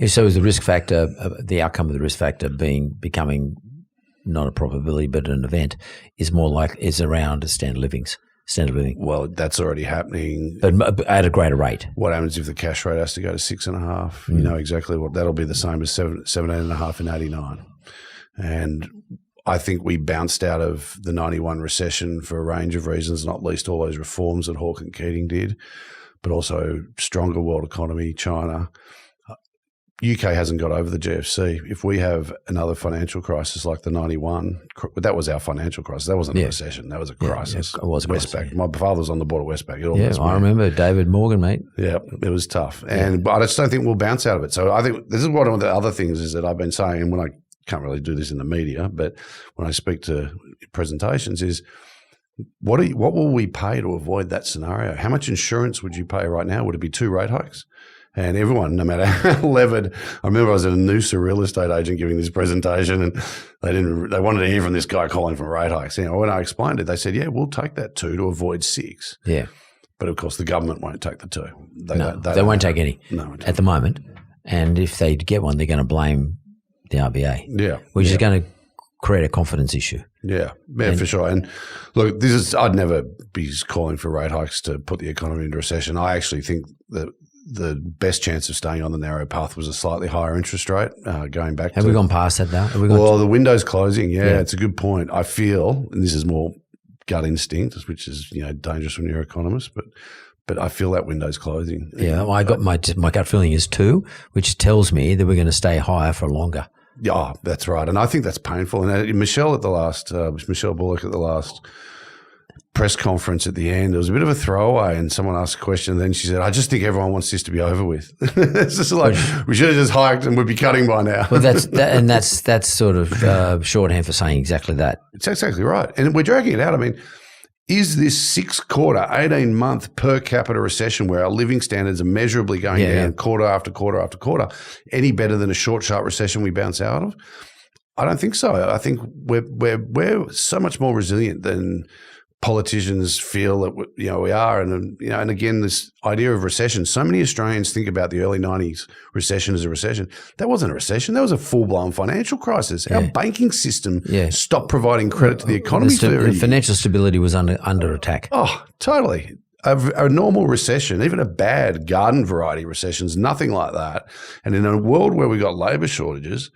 So is the risk factor, the outcome of the risk factor becoming not a probability but an event, is around standard of living? Well, that's already happening. But at a greater rate. What happens if the cash rate has to go to 6.5? You know exactly what that'll be, the same as 17.5 in 89. And I think we bounced out of the 91 recession for a range of reasons, not least all those reforms that Hawke and Keating did, but also stronger world economy, China. UK hasn't got over the GFC. If we have another financial crisis like the 91, that was our financial crisis. That wasn't a recession. That was a crisis. It was a crisis. Westpac. My father was on the board of Westpac. I remember David Morgan, mate. Yeah, it was tough. But I just don't think we'll bounce out of it. So I think this is one of the other things is that I've been saying, and when I can't really do this in the media, but when I speak to presentations is, what will we pay to avoid that scenario? How much insurance would you pay right now? Would it be 2 rate hikes? And everyone, no matter how levered, I remember I was at a Noosa real estate agent giving this presentation, and they wanted to hear from this guy calling for rate hikes. You know, when I explained it, they said, "Yeah, we'll take that 2 to avoid 6." Yeah, but of course the government won't take the 2. They won't take any at the moment. And if they get one, they're going to blame the RBA. Yeah, which is going to create a confidence issue. Yeah, for sure. And look, I'd never be calling for rate hikes to put the economy into recession. I actually think that the best chance of staying on the narrow path was a slightly higher interest rate going back. Have we gone past that now? The window's closing. Yeah, it's a good point. I feel, and this is more gut instinct, which is dangerous when you're an economist, but I feel that window's closing. Yeah, well, I got my gut feeling is 2, which tells me that we're going to stay higher for longer. Yeah, that's right, and I think that's painful. And Michelle Bullock at the last press conference at the end, it was a bit of a throwaway, and someone asked a question, and then she said, "I just think everyone wants this to be over with." It's just like, we should have just hiked and we'd be cutting by now. Well, that's sort of shorthand for saying exactly that. It's exactly right, and we're dragging it out. I mean, is this 6-quarter, 18-month per capita recession where our living standards are measurably going down quarter after quarter after quarter any better than a short, sharp recession we bounce out of? I don't think so. I think we're so much more resilient than politicians feel that we are, and again, this idea of recession. So many Australians think about the early 90s recession as a recession. That wasn't a recession. That was a full-blown financial crisis. Our banking system stopped providing credit to the economy. The financial stability was under attack. Oh, totally. A normal recession, even a bad garden variety recession, is nothing like that. And in a world where we've got labour shortages,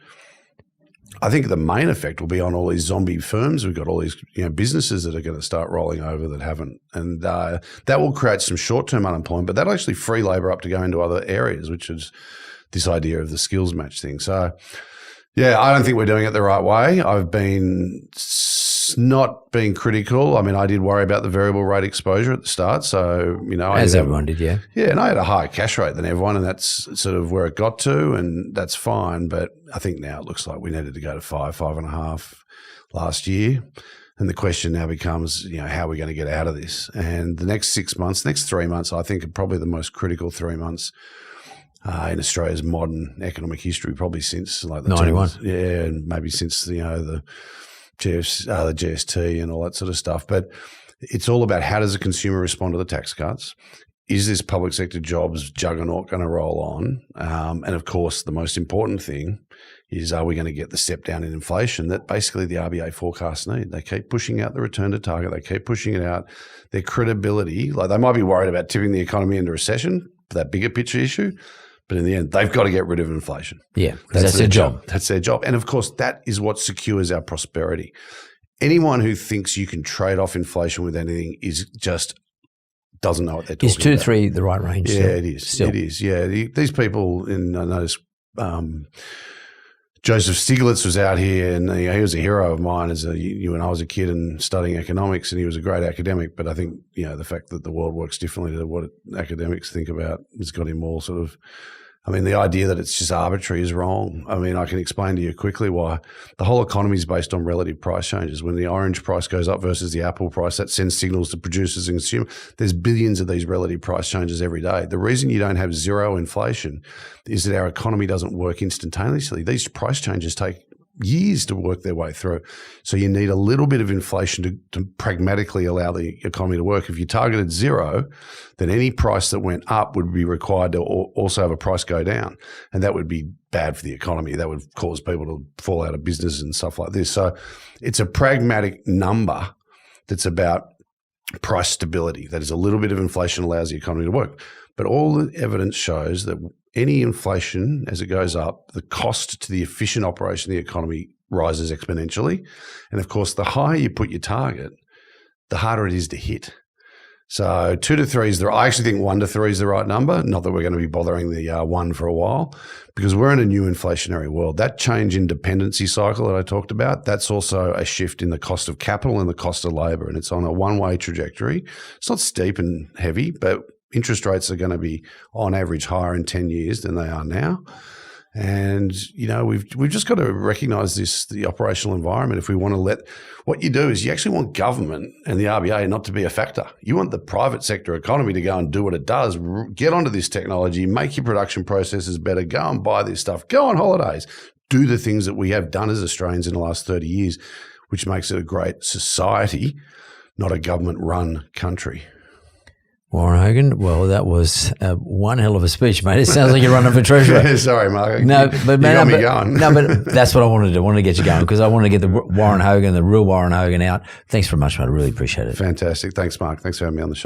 I think the main effect will be on all these zombie firms. We've got all these businesses that are going to start rolling over that haven't. And that will create some short-term unemployment, but that'll actually free labour up to go into other areas, which is this idea of the skills match thing. So, yeah, I don't think we're doing it the right way. I've been not being critical. I mean, I did worry about the variable rate exposure at the start. So, as everyone did, yeah. Yeah, and I had a higher cash rate than everyone, and that's sort of where it got to, and that's fine. But I think now it looks like we needed to go to 5.5 last year. And the question now becomes, how are we going to get out of this? And the next 6 months, next 3 months, I think are probably the most critical 3 months in Australia's modern economic history, probably since like the 91. And maybe since the GST and all that sort of stuff. But it's all about, how does the consumer respond to the tax cuts? Is this public sector jobs juggernaut going to roll on? And of course, the most important thing is, are we going to get the step down in inflation that basically the RBA forecasts need? They keep pushing out the return to target. They keep pushing it out. Their credibility, like they might be worried about tipping the economy into recession, that bigger picture issue. But in the end, they've got to get rid of inflation. Yeah, that's their job. That's their job. And of course, that is what secures our prosperity. Anyone who thinks you can trade off inflation with anything doesn't know what they're talking about. Is 2-3 the right range? Yeah, it is. Still. It is. Yeah, these people. I noticed Joseph Stiglitz was out here, and he was a hero of mine when I was a kid and studying economics, and he was a great academic. But I think the fact that the world works differently to what academics think about has got him all sort of. I mean, the idea that it's just arbitrary is wrong. I mean, I can explain to you quickly why. The whole economy is based on relative price changes. When the orange price goes up versus the apple price, that sends signals to producers and consumers. There's billions of these relative price changes every day. The reason you don't have zero inflation is that our economy doesn't work instantaneously. These price changes take years to work their way through. So you need a little bit of inflation to pragmatically allow the economy to work. If you targeted zero, then any price that went up would be required to also have a price go down. And that would be bad for the economy. That would cause people to fall out of business and stuff like this. So it's a pragmatic number that's about price stability. That is, a little bit of inflation allows the economy to work. But all the evidence shows that any inflation, as it goes up, the cost to the efficient operation of the economy rises exponentially. And of course, the higher you put your target, the harder it is to hit. So 2 to 3 is I actually think 1 to 3 is the right number. Not that we're going to be bothering the 1 for a while, because we're in a new inflationary world. That change in dependency cycle that I talked about, that's also a shift in the cost of capital and the cost of labour. And it's on a one-way trajectory. It's not steep and heavy, but interest rates are going to be on average higher in 10 years than they are now. And, we've just got to recognise the operational environment. If we want to what you do is you actually want government and the RBA not to be a factor. You want the private sector economy to go and do what it does, get onto this technology, make your production processes better, go and buy this stuff, go on holidays, do the things that we have done as Australians in the last 30 years, which makes it a great society, not a government-run country. Warren Hogan, well, that was one hell of a speech, mate. It sounds like you're running for treasurer. Sorry, Mark. No, but man, you got me going. No, but that's what I wanted to do. I wanted to get you going because I wanted to get the Warren Hogan, the real Warren Hogan out. Thanks very much, mate. I really appreciate it. Fantastic. Thanks, Mark. Thanks for having me on the show.